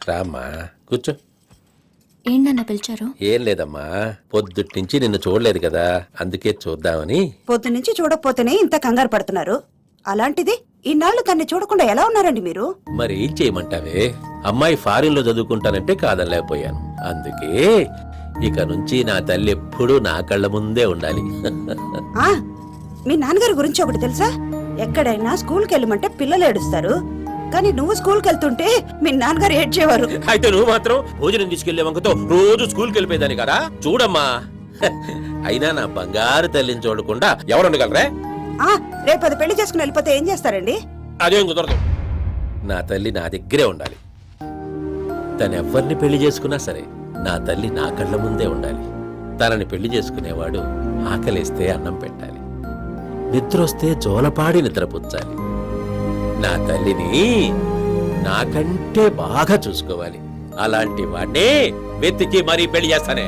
రామ్మా కూర్చో. ఏంటన్నా పిలిచారు? ఏం లేదమ్మా, పొద్దుటి నుంచి నిన్ను చూడలేదు కదా, అందుకే చూద్దామని. పొద్దునుంచి చూడకపోతేనే ఇంత కంగారు పడుతున్నారు. అలాంటిది ఇన్నాళ్ళు తన్ని చూడకుండా ఎలా ఉన్నారండి మీరు? మరి ఏం చేయమంటావే, అమ్మాయి ఫారిన్ లో చదువుకుంటానంటే కాదనలేకపోయాను. అందుకే ఇక నుంచి నా తల్లి ఎప్పుడూ నా కళ్ళ ముందే ఉండాలి. ఆ మీ నాన్నగారి గురించి ఒకటి తెలుసా? ఎక్కడైనా స్కూల్కి వెళ్ళమంటే పిల్లలు ఏడుస్తారు, కానీ నువ్వు స్కూల్కి వెళ్తుంటే మీ నాన్నగారు ఏడ్చేవారు. అయితే నువ్వు మాత్రం భోజనం తీసుకెళ్లే వంకతో రోజు స్కూల్కి వెళ్ళిపోయేదాన్ని కదా. చూడమ్మా, అయినా నా బంగారు తల్లిని చూడకుండా ఎవరు ఉండగలరే? రేపు అది పెళ్లి చేసుకుని వెళ్ళిపోతే ఏం చేస్తారండి? అదేం కుదరదు. నా తల్లి నా దగ్గరే ఉండాలి. తనెవ్వరిని పెళ్లి చేసుకున్నా సరే నా తల్లి నా కళ్ళ ముందే ఉండాలి. తనని పెళ్లి చేసుకునేవాడు ఆకలిస్తే అన్నం పెట్టాలి, నిద్రొస్తే జోలపాడి నిద్రపుచ్చాలి. నా తల్లిని నాకంటే బాగా చూసుకోవాలి. అలాంటి వాడినే వెతికి మరీ పెళ్లి చేస్తానే.